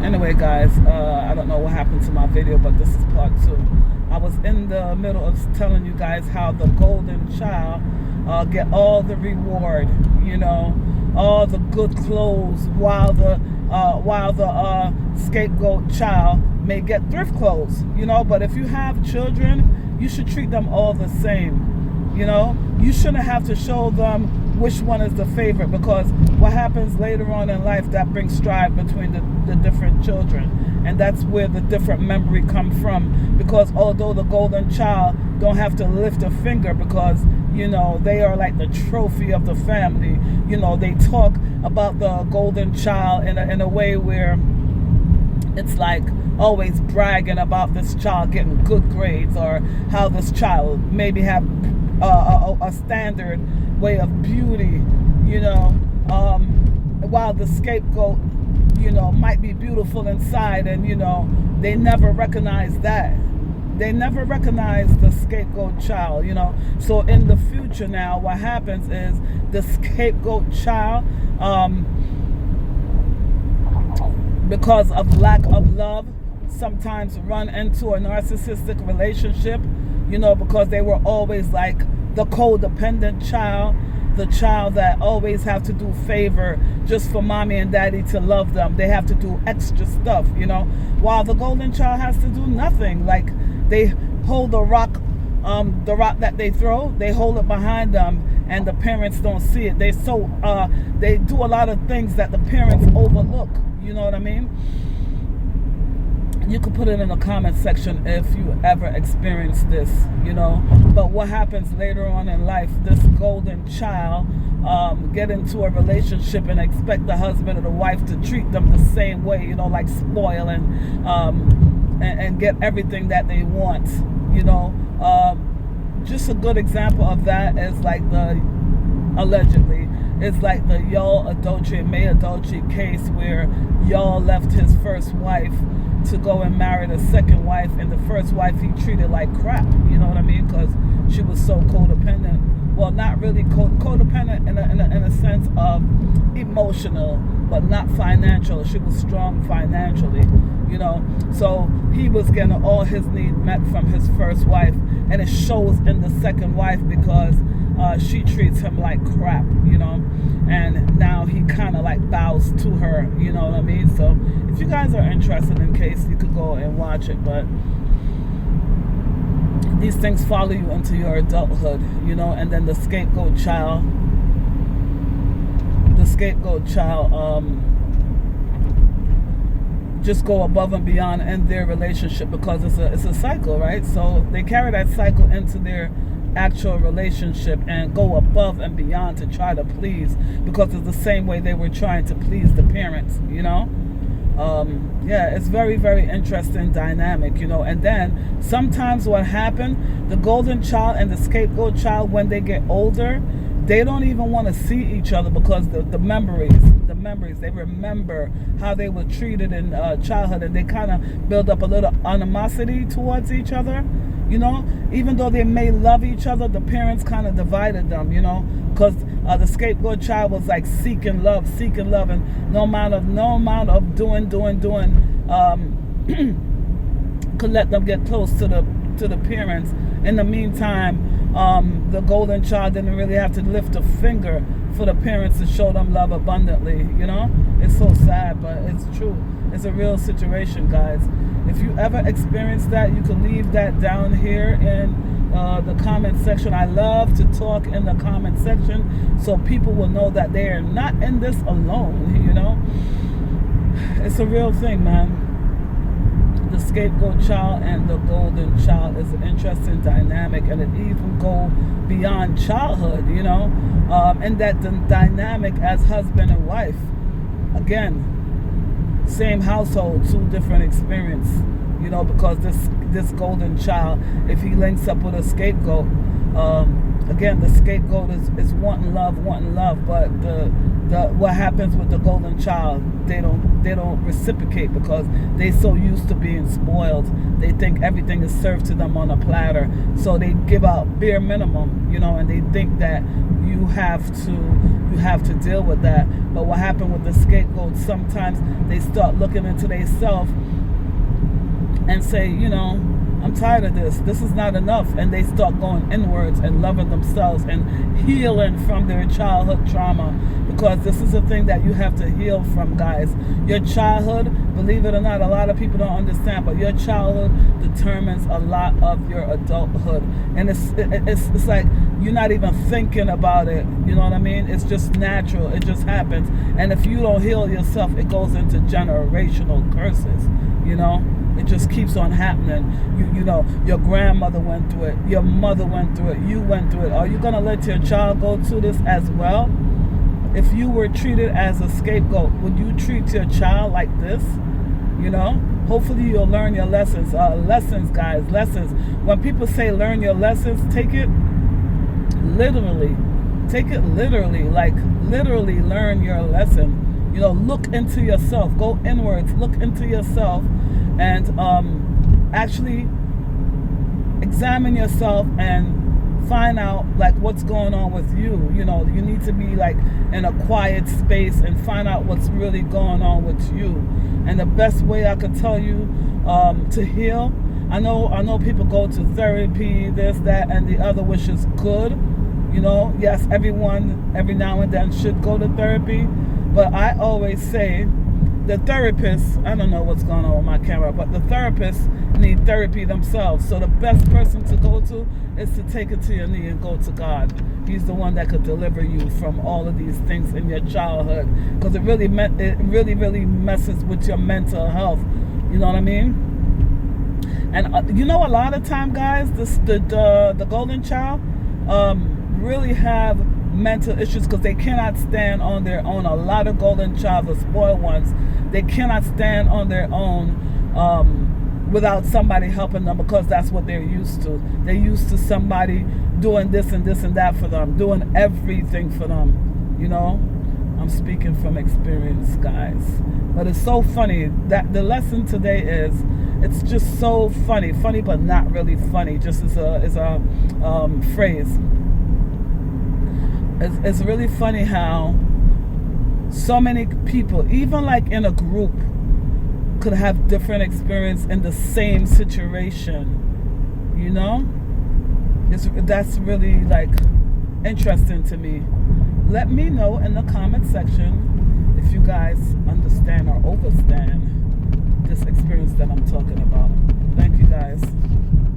Anyway, guys, I don't know what happened to my video, but this is part 2. I was in the middle of telling you guys how the golden child get all the reward, all the good clothes, while the scapegoat child may get thrift clothes, But if you have children, you should treat them all the same. You shouldn't have to show them which one is the favorite, because what happens later on in life, that brings strife between the different children, and that's where the different memory come from. Because although the golden child don't have to lift a finger, because they are like the trophy of the family. They talk about the golden child in a way where it's like always bragging about this child getting good grades, or how this child maybe have a standard way of beauty, while the scapegoat, might be beautiful inside, and they never recognize that. They never recognize the scapegoat child, So in the future now, what happens is the scapegoat child, because of lack of love, sometimes run into a narcissistic relationship, because they were always like the codependent child, the child that always have to do favor just for mommy and daddy to love them. They have to do extra stuff, while the golden child has to do nothing. Like, they hold the rock that they throw, they hold it behind them, and the parents don't see it. They do a lot of things that the parents overlook. You know what I mean? You could put it in the comment section if you ever experienced this, But what happens later on in life, this golden child get into a relationship and expect the husband or the wife to treat them the same way, like spoil and get everything that they want, Just a good example of that is like allegedly, it's like the Y'all Adultery, May Adultery case, where Y'all left his first wife to go and marry the second wife, and the first wife he treated like crap, you know what I mean? Because she was so codependent. Well, not really codependent in a sense of emotional, but not financial. She was strong financially, So he was getting all his needs met from his first wife, and it shows in the second wife, because she treats him like crap, and now he kind of like bows to her, you know what I mean? So if you guys are interested, in case, you could go and watch it. But these things follow you into your adulthood, and then the scapegoat child just go above and beyond in their relationship, because it's a cycle, right? So they carry that cycle into their actual relationship and go above and beyond to try to please, because it's the same way they were trying to please the parents, Yeah, it's very, very interesting dynamic, And then sometimes what happened, the golden child and the scapegoat child, when they get older, they don't even want to see each other, because the memories, they remember how they were treated in childhood, and they kind of build up a little animosity towards each other, Even though they may love each other, the parents kind of divided them, because the scapegoat child was like seeking love, and no amount of doing could let them get close to the parents. In the meantime, the golden child didn't really have to lift a finger for the parents to show them love abundantly, It's so sad, but it's true. It's a real situation, guys. If you ever experience that, you can leave that down here in the comment section. I love to talk in the comment section, so people will know that they are not in this alone, It's a real thing, man. The scapegoat child and the golden child is an interesting dynamic, and it even go beyond childhood, and that the dynamic as husband and wife. Again, same household, two different experience, because this golden child, if he links up with a scapegoat, again, the scapegoat is wanting love, but what happens with the golden child, they don't reciprocate because they so used to being spoiled. They think everything is served to them on a platter, so they give out bare minimum, and they think that you have to deal with that. But what happened with the scapegoat, sometimes they start looking into themselves and say, I'm tired of this. This is not enough. And they start going inwards and loving themselves and healing from their childhood trauma. Because this is a thing that you have to heal from, guys. Your childhood, believe it or not, a lot of people don't understand, but your childhood determines a lot of your adulthood. And it's like you're not even thinking about it. You know what I mean? It's just natural. It just happens. And if you don't heal yourself, it goes into generational curses. It just keeps on happening. Your grandmother went through it. Your mother went through it. You went through it. Are you going to let your child go through this as well? If you were treated as a scapegoat, would you treat your child like this? Hopefully you'll learn your lessons. Lessons, guys, lessons. When people say learn your lessons, take it literally. Take it literally. Like, literally learn your lesson. Look into yourself. Go inwards. Look into yourself. And actually examine yourself and find out like what's going on with you. You need to be like in a quiet space and find out what's really going on with you. And the best way I could tell you to heal, I know people go to therapy, this, that, and the other, which is good. Yes, everyone every now and then should go to therapy, but I always say the therapist, I don't know what's going on with my camera, but the therapists need therapy themselves. So the best person to go to is to take it to your knee and go to God. He's the one that could deliver you from all of these things in your childhood, because it really messes with your mental health. You know what I mean? And a lot of time, guys, the golden child really have mental issues because they cannot stand on their own. A lot of golden child, the spoiled ones, they cannot stand on their own without somebody helping them, because that's what they're used to. They're used to somebody doing this and this and that for them, doing everything for them. I'm speaking from experience, guys. But it's so funny that the lesson today is, it's just so funny but not really funny, just as a phrase. It's really funny how so many people, even like in a group, could have different experience in the same situation. That's really like interesting to me. Let me know in the comment section if you guys understand or overstand this experience that I'm talking about. Thank you, guys.